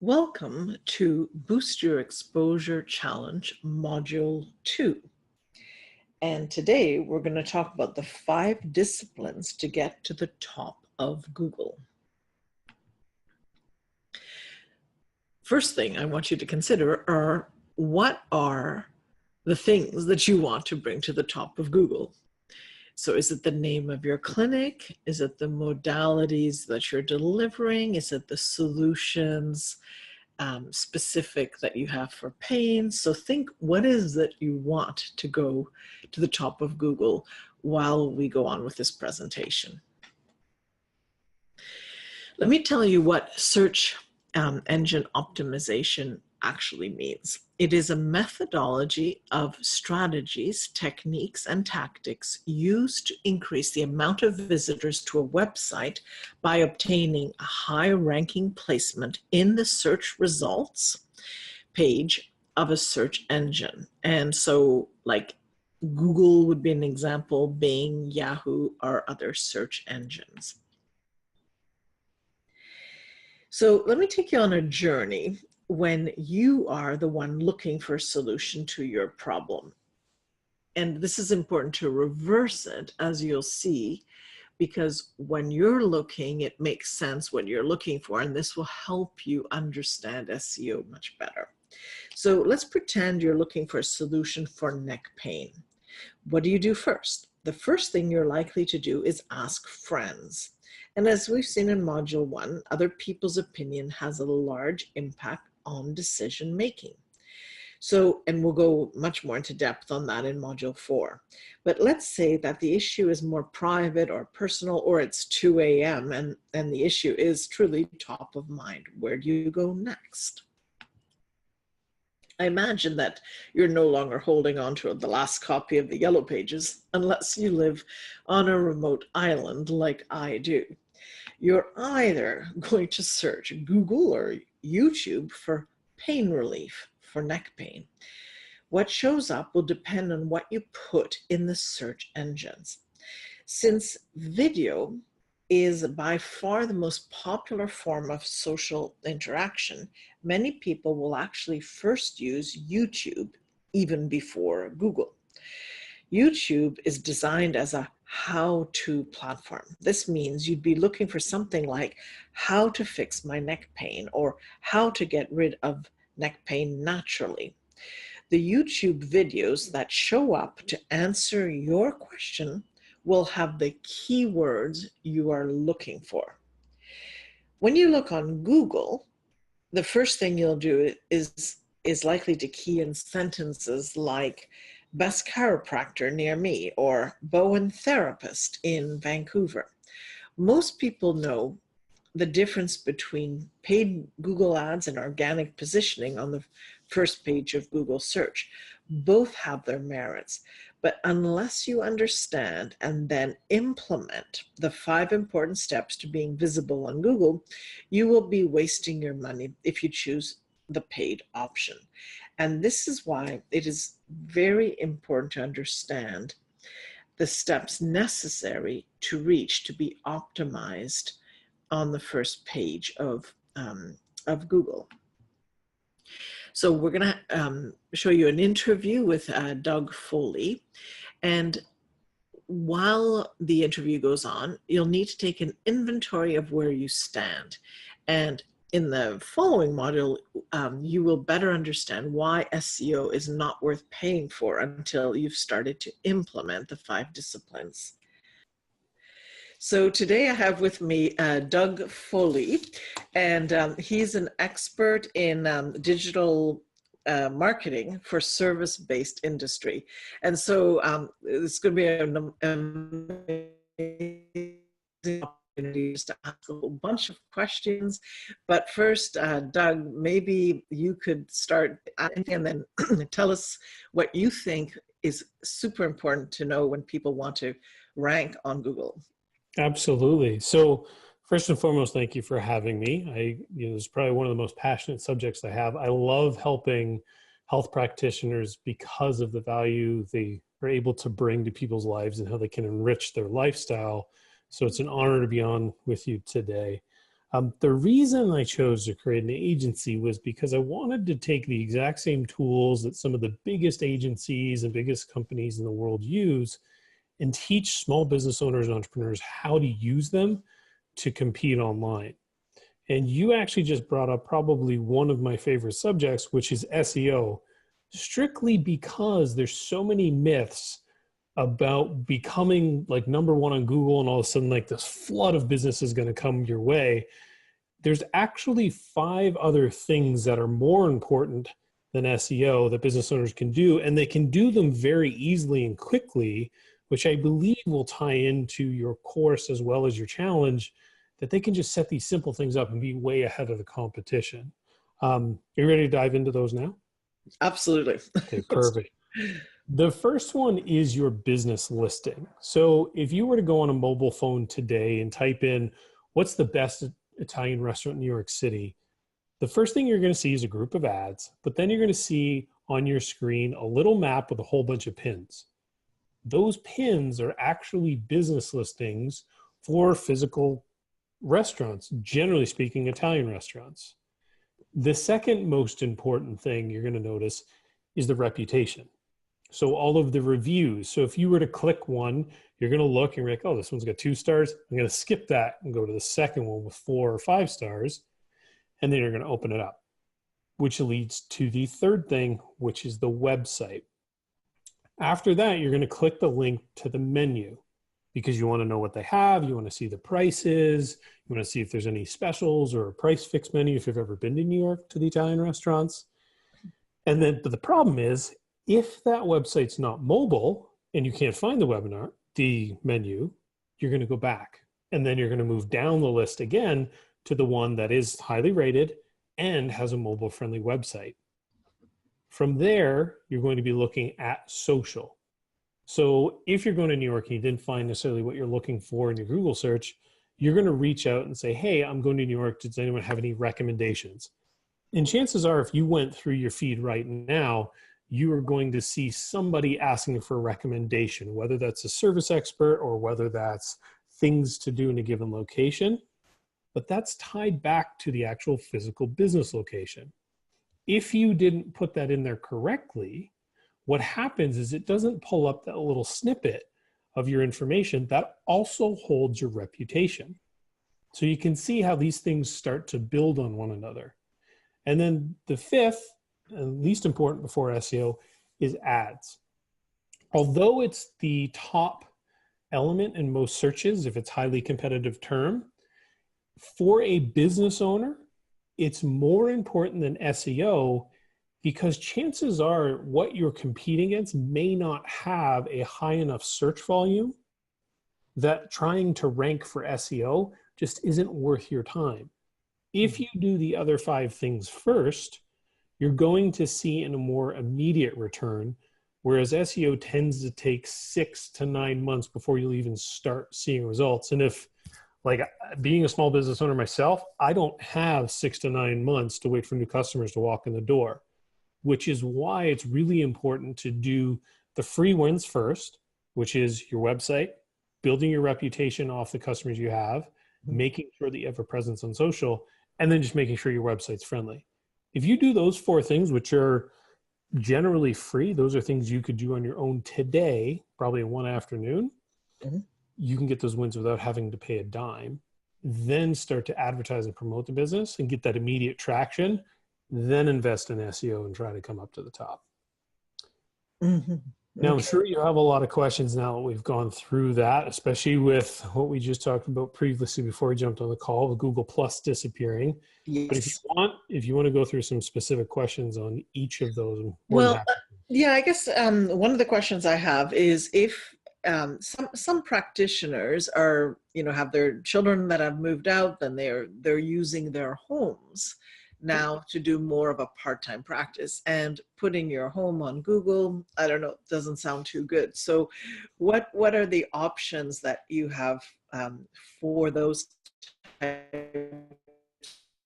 Welcome to Boost Your Exposure Challenge Module 2. And today we're going to talk about the 5 disciplines to get to the top of Google. First thing I want you to consider are what are the things that you want to bring to the top of Google. So is it the name of your clinic? Is it the modalities that you're delivering? Is it the solutions specific that you have for pain? So think, what is that you want to go to the top of Google while we go on with this presentation? Let me tell you what search engine optimization actually means. It is a methodology of strategies, techniques, and tactics used to increase the amount of visitors to a website by obtaining a high-ranking placement in the search results page of a search engine. And so, like, Google would be an example, Bing, Yahoo, or other search engines. So let me take you on a journey when you are the one looking for a solution to your problem. And this is important to reverse it, as you'll see, because when you're looking, it makes sense what you're looking for, and this will help you understand SEO much better. So let's pretend you're looking for a solution for neck pain. What do you do first? The first thing you're likely to do is ask friends. And as we've seen in Module 1, other people's opinion has a large impact on decision making. So, and we'll go much more into depth on that in Module 4. But let's say that the issue is more private or personal, or it's 2 a.m. and the issue is truly top of mind. Where do you go next? I imagine that you're no longer holding on to the last copy of the Yellow Pages unless you live on a remote island like I do. You're either going to search Google or YouTube for pain relief for neck pain. What shows up will depend on what you put in the search engines. Since video is by far the most popular form of social interaction, many people will actually first use YouTube even before Google. YouTube is designed as a how-to platform. This means you'd be looking for something like how to fix my neck pain or how to get rid of neck pain naturally. The YouTube videos that show up to answer your question will have the keywords you are looking for. When you look on Google, the first thing you'll do is likely to key in sentences like best chiropractor near me or Bowen therapist in Vancouver. Most people know the difference between paid Google ads and organic positioning on the first page of Google search. Both have their merits, but unless you understand and then implement the 5 important steps to being visible on Google, you will be wasting your money if you choose the paid option. And this is why it is very important to understand the steps necessary to reach to be optimized on the first page of Google. So we're going to show you an interview with Doug Foley. And while the interview goes on, you'll need to take an inventory of where you stand. And in the following module, you will better understand why SEO is not worth paying for until you've started to implement the 5 disciplines. So today I have with me Doug Foley, and he's an expert in digital marketing for service-based industry. And so it's going to be an amazing opportunity to ask a whole bunch of questions. But first, Doug, maybe you could start and then tell us what you think is super important to know when people want to rank on Google. Absolutely. So first and foremost, thank you for having me. It's probably one of the most passionate subjects I have. I love helping health practitioners because of the value they are able to bring to people's lives and how they can enrich their lifestyle. So it's an honor to be on with you today. The reason I chose to create an agency was because I wanted to take the exact same tools that some of the biggest agencies and biggest companies in the world use and teach small business owners and entrepreneurs how to use them to compete online. And you actually just brought up probably one of my favorite subjects, which is SEO, strictly because there's so many myths about becoming like number one on Google and all of a sudden like this flood of business is going to come your way. There's actually 5 other things that are more important than SEO that business owners can do, and they can do them very easily and quickly, which I believe will tie into your course as well as your challenge, that they can just set these simple things up and be way ahead of the competition. Are you ready to dive into those now? Absolutely. Okay, perfect. The first one is your business listing. So if you were to go on a mobile phone today and type in, what's the best Italian restaurant in New York City? The first thing you're going to see is a group of ads, but then you're going to see on your screen a little map with a whole bunch of pins. Those pins are actually business listings for physical restaurants, generally speaking, Italian restaurants. The second most important thing you're going to notice is the reputation. So all of the reviews. So if you were to click one, you're going to look and you're like, oh, this one's got 2 stars. I'm going to skip that and go to the second one with 4 or 5 stars. And then you're going to open it up, which leads to the third thing, which is the website. After that, you're going to click the link to the menu because you want to know what they have. You want to see the prices. You want to see if there's any specials or a price fix menu if you've ever been to New York to the Italian restaurants. And then, but the problem is, if that website's not mobile and you can't find the menu, you're going to go back. And then you're going to move down the list again to the one that is highly rated and has a mobile-friendly website. From there, you're going to be looking at social. So if you're going to New York and you didn't find necessarily what you're looking for in your Google search, you're going to reach out and say, hey, I'm going to New York. Does anyone have any recommendations? And chances are, if you went through your feed right now, you are going to see somebody asking for a recommendation, whether that's a service expert or whether that's things to do in a given location. But that's tied back to the actual physical business location. If you didn't put that in there correctly, what happens is it doesn't pull up that little snippet of your information that also holds your reputation. So you can see how these things start to build on one another. And then the fifth, and least important before SEO, is ads. Although it's the top element in most searches, if it's highly competitive term, for a business owner, it's more important than SEO because chances are what you're competing against may not have a high enough search volume that trying to rank for SEO just isn't worth your time. If you do the other 5 things first, you're going to see in a more immediate return, whereas SEO tends to take 6 to 9 months before you'll even start seeing results. And if, like, being a small business owner myself, I don't have 6 to 9 months to wait for new customers to walk in the door, which is why it's really important to do the free wins first, which is your website, building your reputation off the customers you have, making sure that you have a presence on social, and then just making sure your website's friendly. If you do those 4 things, which are generally free, those are things you could do on your own today, probably in one afternoon, you can get those wins without having to pay a dime, then start to advertise and promote the business and get that immediate traction, then invest in SEO and try to come up to the top. Now, I'm sure you have a lot of questions now that we've gone through that, especially with what we just talked about previously before we jumped on the call, with Google Plus disappearing. Yes. But if you want to go through some specific questions on each of those. Yeah, I guess one of the questions I have is if some practitioners are, have their children that have moved out, then they're using their homes now to do more of a part-time practice, and putting your home on Google, I don't know, doesn't sound too good. So what are the options that you have for those types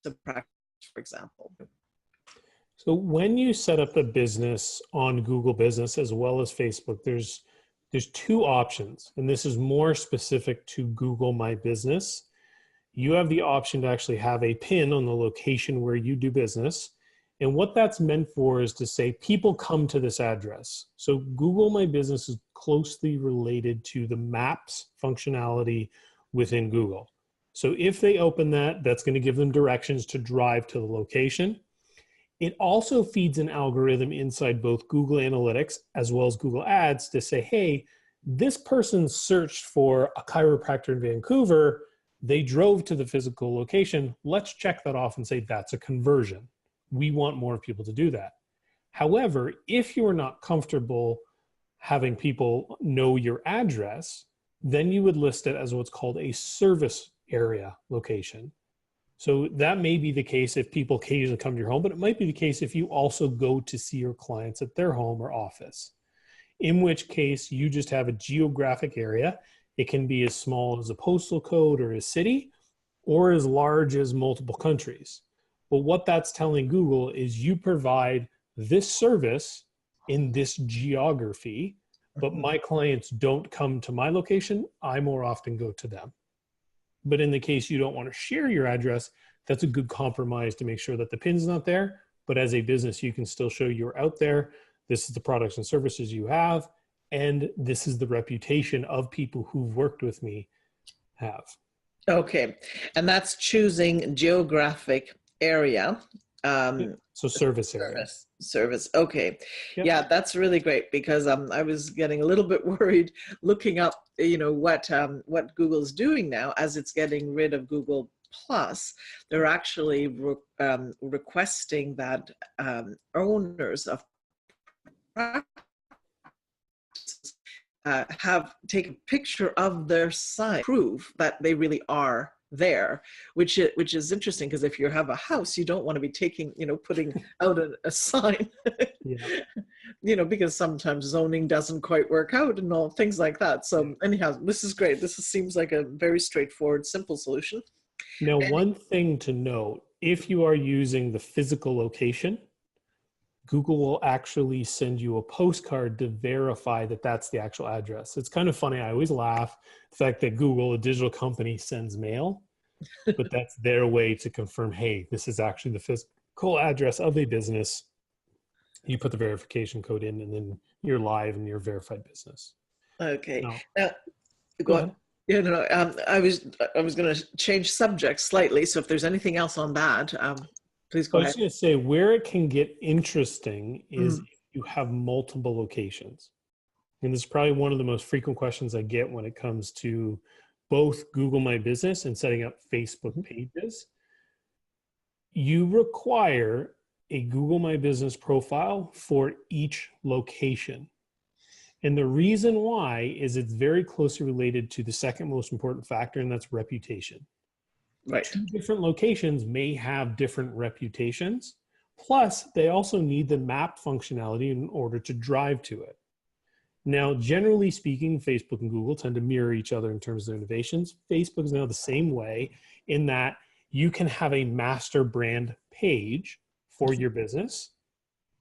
of practice, for example? So when you set up a business on Google Business as well as Facebook, there's 2 options, and this is more specific to Google My Business. you have the option to actually have a pin on the location where you do business. And what that's meant for is to say people come to this address. So Google My Business is closely related to the Maps functionality within Google. So if they open that, that's going to give them directions to drive to the location. It also feeds an algorithm inside both Google Analytics as well as Google Ads to say, hey, this person searched for a chiropractor in Vancouver. They drove to the physical location. Let's check that off and say that's a conversion. We want more people to do that. However, if you're not comfortable having people know your address, then you would list it as what's called a service area location. So that may be the case if people occasionally come to your home, but it might be the case if you also go to see your clients at their home or office, in which case you just have a geographic area. It can be as small as a postal code or a city, or as large as multiple countries. But what that's telling Google is you provide this service in this geography, but my clients don't come to my location. I more often go to them. But in the case you don't want to share your address, that's a good compromise to make sure that the pin's not there. But as a business, you can still show you're out there. This is the products and services you have. And this is the reputation of people who've worked with me have. Okay. And that's choosing geographic area. So service area. Service. Okay. Yep. Yeah, that's really great because I was getting a little bit worried looking up, what Google's doing now as it's getting rid of Google Plus. They're actually requesting that owners of take a picture of their site, prove that they really are there, which is interesting because if you have a house, you don't want to be putting out a sign, Yeah. because sometimes zoning doesn't quite work out and all things like that. So anyhow, this is great. Seems like a very straightforward, simple solution. Now, one thing to note, if you are using the physical location, Google will actually send you a postcard to verify that that's the actual address. It's kind of funny. I always laugh the fact that Google, a digital company, sends mail, but that's their way to confirm, hey, this is actually the physical address of a business. You put the verification code in and then you're live and you're a verified business. Okay. Now, Go on. Yeah, no, I was going to change subject slightly. So if there's anything else on that, please go ahead. I was going to say where it can get interesting is if you have multiple locations. And this is probably one of the most frequent questions I get when it comes to both Google My Business and setting up Facebook pages. You require a Google My Business profile for each location. And the reason why is it's very closely related to the second most important factor, and that's reputation. Right. Two different locations may have different reputations. Plus, they also need the map functionality in order to drive to it. Now, generally speaking, Facebook and Google tend to mirror each other in terms of their innovations. Facebook is now the same way in that you can have a master brand page for your business,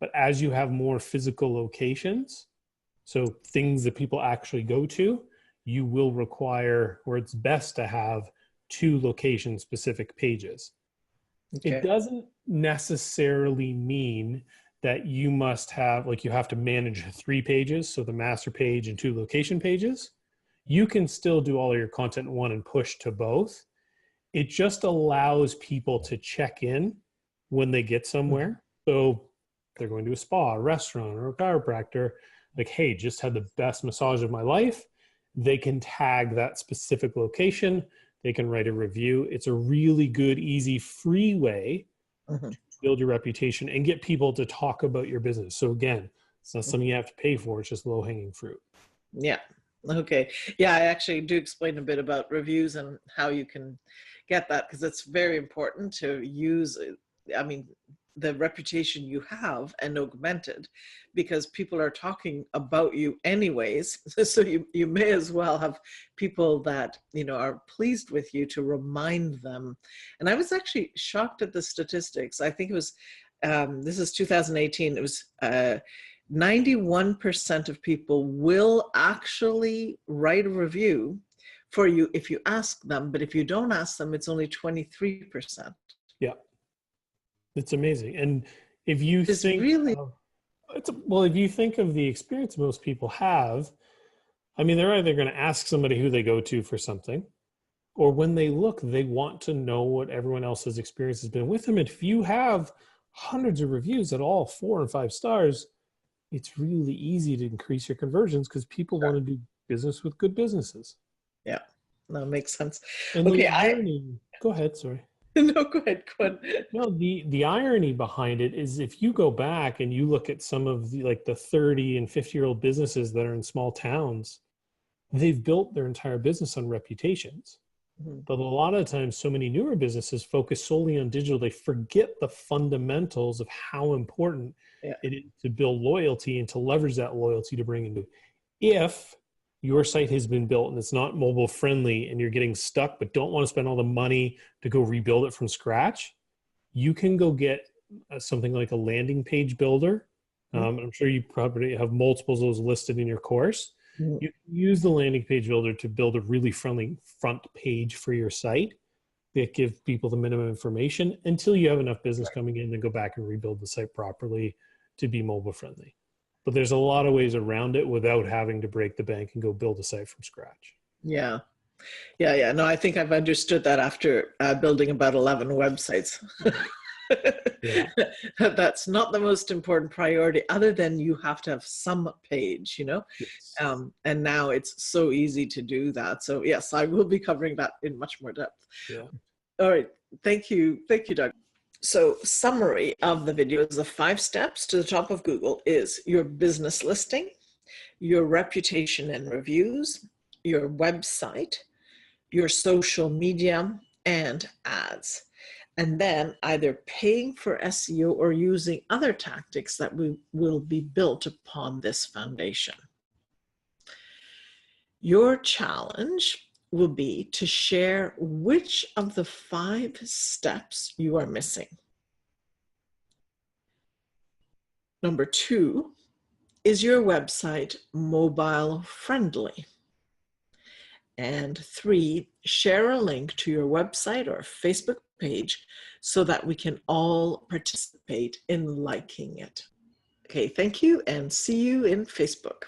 but as you have more physical locations, so things that people actually go to, you will require, or it's best to have, 2 location-specific pages. Okay. It doesn't necessarily mean that you must have, you have to manage 3 pages, so the master page and 2 location pages. You can still do all of your content in one and push to both. It just allows people to check in when they get somewhere. So they're going to a spa, a restaurant, or a chiropractor, hey, just had the best massage of my life. They can tag that specific location. They can write a review. It's a really good, easy, free way to build your reputation and get people to talk about your business. So again, it's not something you have to pay for. It's just low-hanging fruit. Yeah. Okay. Yeah, I actually do explain a bit about reviews and how you can get that, because it's very important to use, the reputation you have and augment it, because people are talking about you anyways. So you may as well have people that, are pleased with you to remind them. And I was actually shocked at the statistics. I think it was, this is 2018. It was 91% of people will actually write a review for you if you ask them, but if you don't ask them, it's only 23%. Yeah, it's amazing. And if you It's think really, of, well, if you think of the experience most people have, I mean, they're either going to ask somebody who they go to for something, or when they look, they want to know what everyone else's experience has been with them. And if you have hundreds of reviews at all 4 and 5 stars, it's really easy to increase your conversions because people want to do business with good businesses. yeah, that makes sense. And the Okay, irony, go ahead, sorry. no, go ahead, go ahead. No, the irony behind it is if you go back and you look at some of the like the 30 and 50-year-old businesses that are in small towns, they've built their entire business on reputations. Mhm. But a lot of times, so many newer businesses focus solely on digital. They forget the fundamentals of how important Yeah, it is to build loyalty and to leverage that loyalty to bring into. If your site has been built and it's not mobile friendly and you're getting stuck but don't want to spend all the money to go rebuild it from scratch, you can go get something like a landing page builder. I'm sure you probably have multiples of those listed in your course. Mhm. You can use the landing page builder to build a really friendly front page for your site that gives people the minimum information until you have enough business coming in and go back and rebuild the site properly to be mobile friendly. But there's a lot of ways around it without having to break the bank and go build a site from scratch. Yeah, yeah. No, I think I've understood that after building about 11 websites. Yeah. That's not the most important priority, other than you have to have some page, Yes. and now it's so easy to do that. So yes, I will be covering that in much more depth. Yeah. All right, thank you, Doug. So summary of the video is the 5 steps to the top of Google is your business listing, your reputation and reviews, your website, your social media, and ads. And then either paying for SEO or using other tactics that will be built upon this foundation. Your challenge will be to share which of the 5 steps you are missing. Number 2, is your website mobile friendly? And 3, share a link to your website or Facebook page so that we can all participate in liking it. Okay, thank you and see you in Facebook.